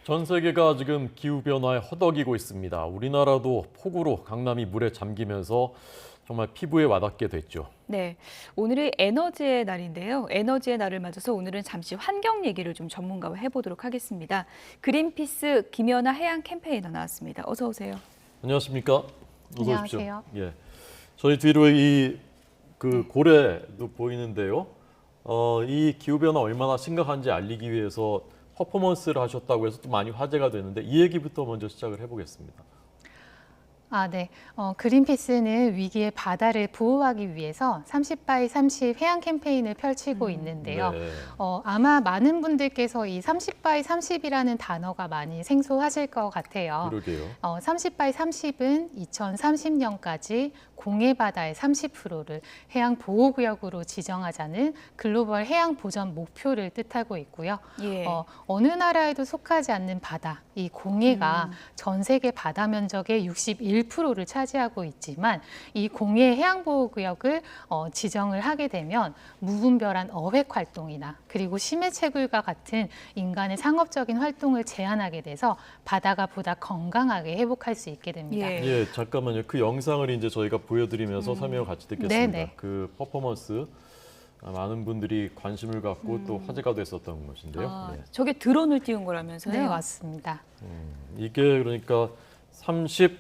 전 세계가 지금 기후변화에 허덕이고 있습니다. 우리나라도 폭우로 강남이 물에 잠기면서 정말 피부에 와닿게 됐죠. 네, 오늘이 에너지의 날인데요. 에너지의 날을 맞아서 오늘은 잠시 환경 얘기를 좀 전문가와 해보도록 하겠습니다. 그린피스 김연아 해양 캠페이너 나왔습니다. 어서 오세요. 안녕하십니까? 어서 오십시오. 안녕하세요. 예, 저희 뒤로 고래도 보이는데요. 이 기후변화 얼마나 심각한지 알리기 위해서 퍼포먼스를 하셨다고 해서 또 많이 화제가 되는데 이 얘기부터 먼저 시작을 해보겠습니다. 네. 그린피스는 위기의 바다를 보호하기 위해서 30x30 해양 캠페인을 펼치고 있는데요. 네. 아마 많은 분들께서 이 30x30이라는 단어가 많이 생소하실 것 같아요. 그러게요. 30x30은 2030년까지 공해 바다의 30%를 해양 보호구역으로 지정하자는 글로벌 해양 보전 목표를 뜻하고 있고요. 예. 어느 나라에도 속하지 않는 바다, 이 공해가 전 세계 바다 면적의 61%를 차지하고 있지만 이 공해 해양보호구역을 지정을 하게 되면 무분별한 어획 활동이나 그리고 심해 채굴과 같은 인간의 상업적인 활동을 제한하게 돼서 바다가 보다 건강하게 회복할 수 있게 됩니다. 예. 예, 잠깐만요. 그 영상을 이제 저희가 보여드리면서 설명을 같이 듣겠습니다. 네네. 그 퍼포먼스 많은 분들이 관심을 갖고 또 화제가 됐었던 것인데요. 네. 저게 드론을 띄운 거라면서요? 네, 맞습니다. 이게 그러니까 30,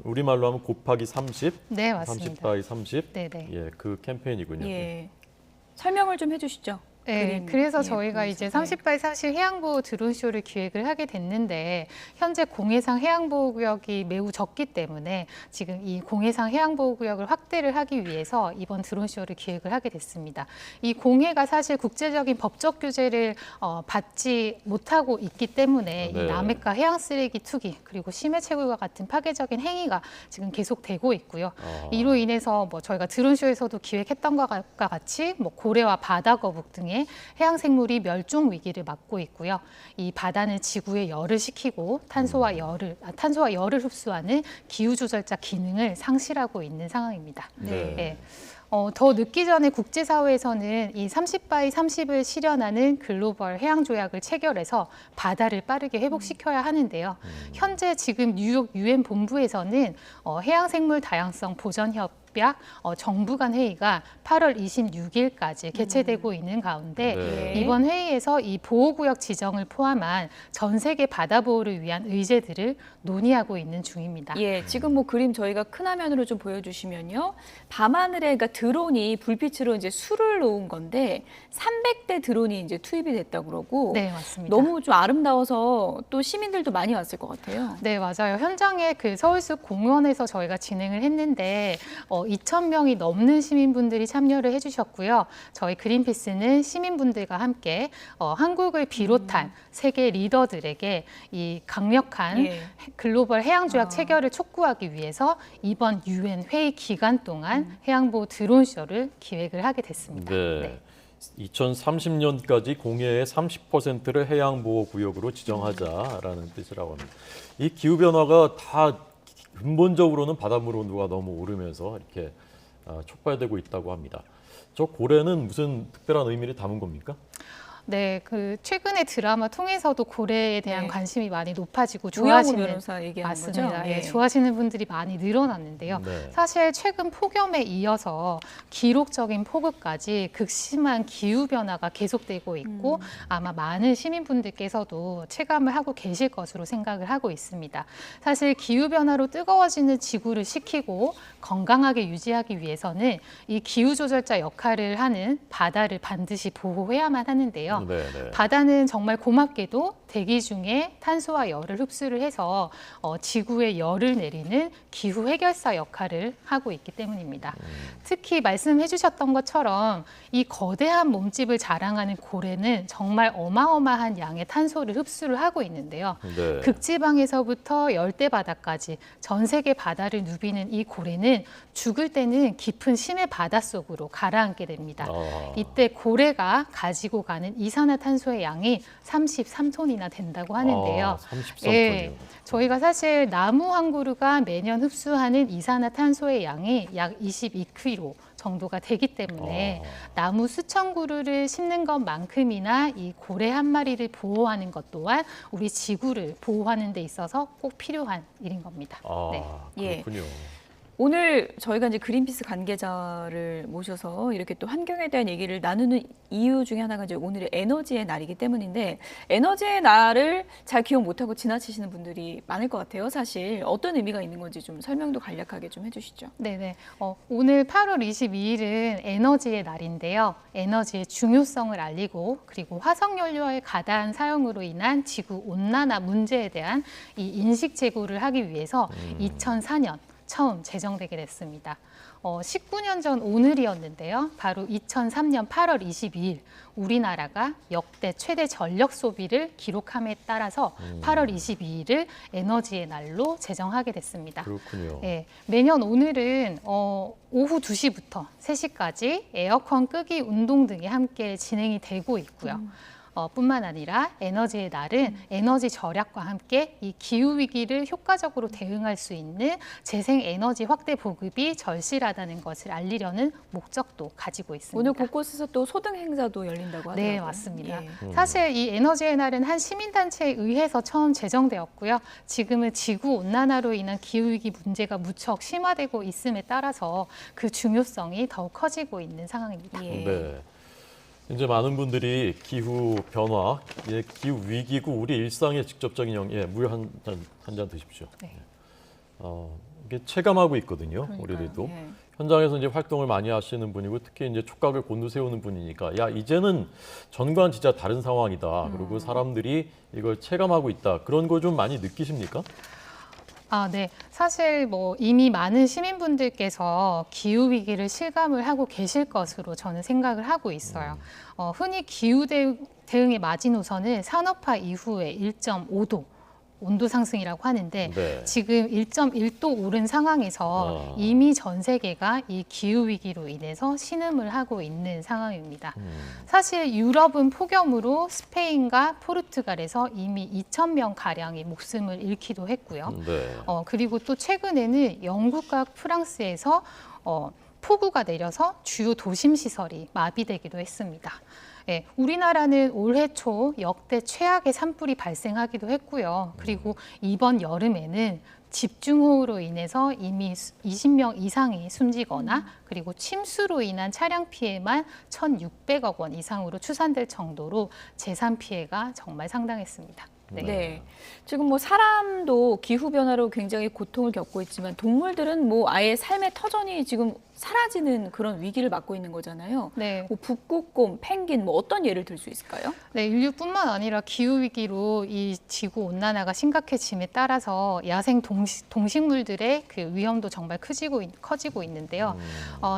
우리말로 하면 곱하기 30, 네, 맞습니다. 30x30, 네네. 예, 그 캠페인이군요. 예. 설명을 좀 해주시죠. 네, 그림, 그래서 예, 저희가 보면서. 이제 30x30 해양보호 드론쇼를 기획을 하게 됐는데 현재 공해상 해양보호구역이 매우 적기 때문에 지금 이 공해상 해양보호구역을 확대를 하기 위해서 이번 드론쇼를 기획을 하게 됐습니다. 이 공해가 사실 국제적인 법적 규제를 받지 못하고 있기 때문에 네. 이 남해가 해양 쓰레기 투기 그리고 심해 채굴과 같은 파괴적인 행위가 지금 계속되고 있고요. 이로 인해서 뭐 저희가 드론쇼에서도 기획했던 것과 같이 뭐 고래와 바다거북 등의 해양 생물이 멸종 위기를 맞고 있고요. 이 바다는 지구에 열을 식히고 탄소와 열을 흡수하는 기후 조절자 기능을 상실하고 있는 상황입니다. 네. 예. 더 늦기 전에 국제사회에서는 이 30x30을 실현하는 글로벌 해양 조약을 체결해서 바다를 빠르게 회복시켜야 하는데요. 현재 지금 뉴욕 유엔 본부에서는 해양 생물 다양성 보전 협약 정부 간 회의가 8월 26일까지 개최되고 있는 가운데 네. 이번 회의에서 이 보호구역 지정을 포함한 전 세계 바다 보호를 위한 의제들을 논의하고 있는 중입니다. 예, 지금 뭐 그림 저희가 큰 화면으로 좀 보여주시면요. 밤하늘에 그러니까 드론이 불빛으로 이제 수를 놓은 건데 300대 드론이 이제 투입이 됐다고 그러고 네, 맞습니다. 너무 좀 아름다워서 또 시민들도 많이 왔을 것 같아요. 네, 맞아요. 현장에 그 서울숲 공원에서 저희가 진행을 했는데 2,000명이 넘는 시민분들이 참여를 해주셨고요. 저희 그린피스는 시민분들과 함께 한국을 비롯한 세계 리더들에게 이 강력한 예. 글로벌 해양조약 체결을 촉구하기 위해서 이번 유엔 회의 기간 동안 해양보호 드론쇼를 기획을 하게 됐습니다. 네. 2030년까지 공해의 30%를 해양보호구역으로 지정하자라는 뜻이라고 합니다. 이 기후변화가 다 근본적으로는 바닷물 온도가 너무 오르면서 이렇게 촉발되고 있다고 합니다. 저 고래는 무슨 특별한 의미를 담은 겁니까? 네, 그 최근에 드라마 통해서도 고래에 대한 네. 관심이 많이 높아지고 우영우 좋아하시는 변호사 얘기하는 맞습니다. 거죠? 예, 예. 좋아하시는 분들이 많이 늘어났는데요. 네. 사실 최근 폭염에 이어서 기록적인 폭우까지 극심한 기후 변화가 계속되고 있고 아마 많은 시민분들께서도 체감을 하고 계실 것으로 생각을 하고 있습니다. 사실 기후 변화로 뜨거워지는 지구를 식히고 건강하게 유지하기 위해서는 이 기후 조절자 역할을 하는 바다를 반드시 보호해야만 하는데요. 네, 네. 바다는 정말 고맙게도 대기 중에 탄소와 열을 흡수를 해서 지구에 열을 내리는 기후 해결사 역할을 하고 있기 때문입니다. 특히 말씀해 주셨던 것처럼 이 거대한 몸집을 자랑하는 고래는 정말 어마어마한 양의 탄소를 흡수를 하고 있는데요. 네. 극지방에서부터 열대 바다까지 전 세계 바다를 누비는 이 고래는 죽을 때는 깊은 심해 바닷속으로 가라앉게 됩니다. 이때 고래가 가지고 가는 이산화탄소의 양이 33톤이나 된다고 하는데요. 33톤이요. 예, 저희가 사실 나무 한 그루가 매년 흡수하는 이산화탄소의 양이 약 22kg 정도가 되기 때문에 아. 나무 수천 그루를 심는 것만큼이나 이 고래 한 마리를 보호하는 것 또한 우리 지구를 보호하는 데 있어서 꼭 필요한 일인 겁니다. 아, 네. 그렇군요. 오늘 저희가 이제 그린피스 관계자를 모셔서 이렇게 또 환경에 대한 얘기를 나누는 이유 중에 하나가 이제 오늘의 에너지의 날이기 때문인데 에너지의 날을 잘 기억 못하고 지나치시는 분들이 많을 것 같아요. 사실 어떤 의미가 있는 건지 좀 설명도 간략하게 좀 해주시죠. 네네. 오늘 8월 22일은 에너지의 날인데요. 에너지의 중요성을 알리고 그리고 화석연료의 가다한 사용으로 인한 지구 온난화 문제에 대한 이 인식 제고를 하기 위해서 2004년 처음 제정되게 됐습니다. 19년 전 오늘이었는데요. 바로 2003년 8월 22일 우리나라가 역대 최대 전력 소비를 기록함에 따라서 8월 22일을 에너지의 날로 제정하게 됐습니다. 그렇군요. 네, 매년 오늘은 오후 2시부터 3시까지 에어컨 끄기 운동 등이 함께 진행이 되고 있고요. 뿐만 아니라 에너지의 날은 에너지 절약과 함께 이 기후 위기를 효과적으로 대응할 수 있는 재생 에너지 확대 보급이 절실하다는 것을 알리려는 목적도 가지고 있습니다. 오늘 곳곳에서 또 소등 행사도 열린다고 하더라고요. 네, 맞습니다. 예. 사실 이 에너지의 날은 한 시민단체에 의해서 처음 제정되었고요. 지금은 지구 온난화로 인한 기후위기 문제가 무척 심화되고 있음에 따라서 그 중요성이 더욱 커지고 있는 상황입니다. 예. 네. 이제 많은 분들이 기후 변화, 기후 위기고 우리 일상에 직접적인 물 한 잔 드십시오. 네. 이게 체감하고 있거든요. 그러니까요. 우리들도 예. 현장에서 이제 활동을 많이 하시는 분이고 특히 이제 촉각을 곤두세우는 분이니까 야 이제는 전과는 진짜 다른 상황이다. 그리고 사람들이 이걸 체감하고 있다. 그런 거 좀 많이 느끼십니까? 네. 사실 이미 많은 시민분들께서 기후 위기를 실감을 하고 계실 것으로 저는 생각을 하고 있어요. 흔히 기후 대응의 마지노선은 산업화 이후에 1.5도 온도 상승이라고 하는데 네. 지금 1.1도 오른 상황에서 이미 전 세계가 이 기후 위기로 인해서 신음을 하고 있는 상황입니다. 사실 유럽은 폭염으로 스페인과 포르투갈에서 이미 2,000명 가량이 목숨을 잃기도 했고요. 네. 그리고 또 최근에는 영국과 프랑스에서 폭우가 내려서 주요 도심 시설이 마비되기도 했습니다. 예, 우리나라는 올해 초 역대 최악의 산불이 발생하기도 했고요. 그리고 이번 여름에는 집중호우로 인해서 이미 20명 이상이 숨지거나 그리고 침수로 인한 차량 피해만 1,600억 원 이상으로 추산될 정도로 재산 피해가 정말 상당했습니다. 네. 네. 지금 사람도 기후 변화로 굉장히 고통을 겪고 있지만 동물들은 아예 삶의 터전이 지금 사라지는 그런 위기를 맞고 있는 거잖아요. 네. 북극곰, 펭귄 어떤 예를 들 수 있을까요? 네, 인류뿐만 아니라 기후 위기로 이 지구 온난화가 심각해짐에 따라서 야생 동식물들의 그 위험도 정말 커지고 있는데요.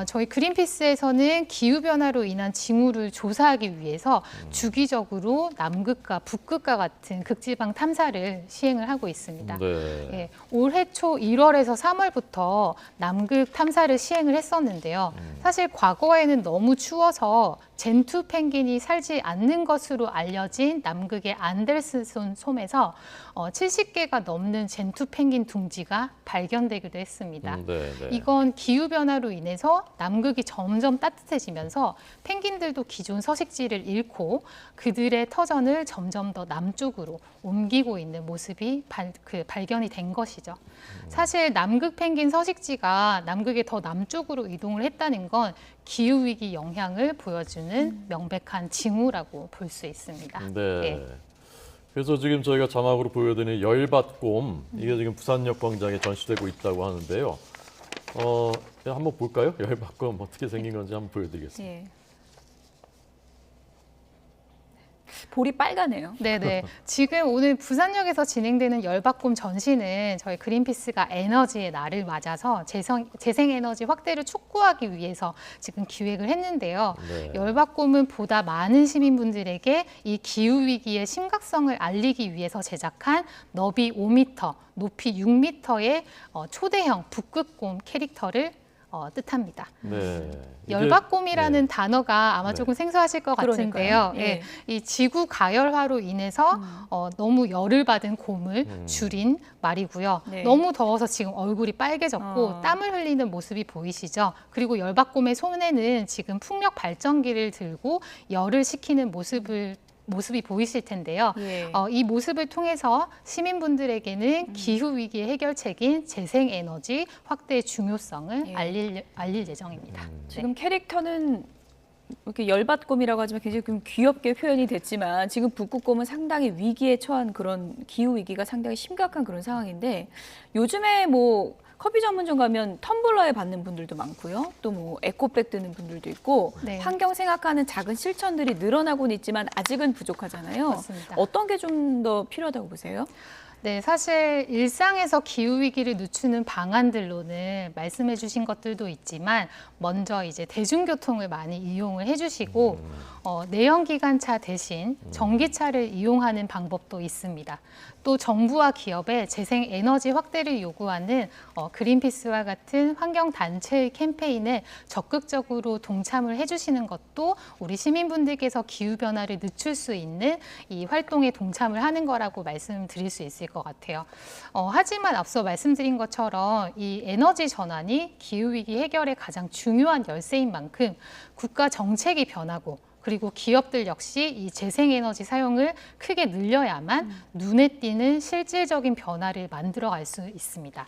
저희 그린피스에서는 기후 변화로 인한 징후를 조사하기 위해서 주기적으로 남극과 북극과 같은 극지방 탐사를 시행을 하고 있습니다. 네. 예, 올해 초 1월에서 3월부터 남극 탐사를 시행을 했었는데요. 사실 과거에는 너무 추워서 젠투 펭귄이 살지 않는 것으로 알려진 남극의 안데르슨 섬에서 70개가 넘는 젠투 펭귄 둥지가 발견되기도 했습니다. 네, 네. 이건 기후변화로 인해서 남극이 점점 따뜻해지면서 펭귄들도 기존 서식지를 잃고 그들의 터전을 점점 더 남쪽으로 옮기고 있는 모습이 발견이 된 것이죠. 사실 남극 펭귄 서식지가 남극의 더 남쪽으로 이동을 했다는 건 기후위기 영향을 보여주는 명백한 징후라고 볼 수 있습니다. 네. 예. 그래서 지금 저희가 자막으로 보여드리는 열밭곰 이게 지금 부산역 광장에 전시되고 있다고 하는데요. 한번 볼까요? 열밭곰 어떻게 생긴 건지 한번 보여드리겠습니다. 예. 볼이 빨가네요. 네네. 지금 오늘 부산역에서 진행되는 열받곰 전시는 저희 그린피스가 에너지의 날을 맞아서 재생에너지 확대를 촉구하기 위해서 지금 기획을 했는데요. 네. 열받곰은 보다 많은 시민분들에게 이 기후위기의 심각성을 알리기 위해서 제작한 너비 5m, 높이 6m의 초대형 북극곰 캐릭터를 뜻합니다. 네. 이게- 열받곰이라는 네. 단어가 아마 네. 조금 생소하실 것 같은데요. 그러니까요. 예. 예, 이 지구 가열화로 인해서 너무 열을 받은 곰을 음. 줄인 말이고요. 네. 너무 더워서 지금 얼굴이 빨개졌고 땀을 흘리는 모습이 보이시죠? 그리고 열받곰의 손에는 지금 풍력 발전기를 들고 열을 식히는 모습이 보이실 텐데요. 예. 이 모습을 통해서 시민분들에게는 기후 위기 해결책인 재생에너지 확대의 중요성을 예. 알릴 예정입니다. 지금 캐릭터는 이렇게 열받곰이라고 하지만 굉장히 좀 귀엽게 표현이 됐지만 지금 북극곰은 상당히 위기에 처한 그런 기후 위기가 상당히 심각한 그런 상황인데 요즘에 뭐 커피 전문점 가면 텀블러에 받는 분들도 많고요. 또 뭐 에코백 드는 분들도 있고 네. 환경 생각하는 작은 실천들이 늘어나고는 있지만 아직은 부족하잖아요. 맞습니다. 어떤 게 좀 더 필요하다고 보세요? 네, 사실 일상에서 기후 위기를 늦추는 방안들로는 말씀해 주신 것들도 있지만 먼저 이제 대중교통을 많이 이용을 해주시고 내연기관차 대신 전기차를 이용하는 방법도 있습니다. 또 정부와 기업의 재생에너지 확대를 요구하는 그린피스와 같은 환경단체의 캠페인에 적극적으로 동참을 해주시는 것도 우리 시민분들께서 기후변화를 늦출 수 있는 이 활동에 동참을 하는 거라고 말씀드릴 수 있을 것 같아요. 하지만 앞서 말씀드린 것처럼 이 에너지 전환이 기후위기 해결의 가장 중요한 열쇠인 만큼 국가 정책이 변하고 그리고 기업들 역시 이 재생에너지 사용을 크게 늘려야만 눈에 띄는 실질적인 변화를 만들어갈 수 있습니다.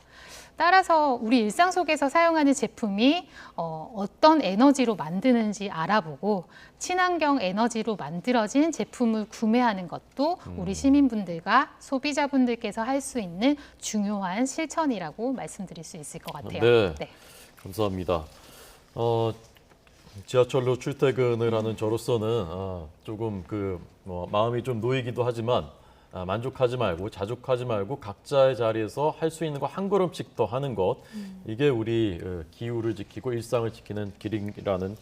따라서 우리 일상 속에서 사용하는 제품이 어떤 에너지로 만드는지 알아보고 친환경 에너지로 만들어진 제품을 구매하는 것도 우리 시민분들과 소비자분들께서 할 수 있는 중요한 실천이라고 말씀드릴 수 있을 것 같아요. 네. 감사합니다. 지하철로 출퇴근을 하는 저로서는 조금 마음이 좀 놓이기도 하지만 만족하지 말고 자족하지 말고 각자의 자리에서 할 수 있는 거 한 걸음씩 더 하는 것 이게 우리 기후를 지키고 일상을 지키는 길이라는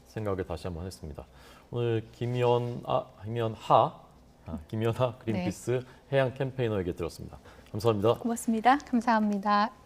생각을 다시 한번 했습니다. 오늘 김연하 그린피스 해양 캠페이너에게 들었습니다. 감사합니다. 고맙습니다. 감사합니다.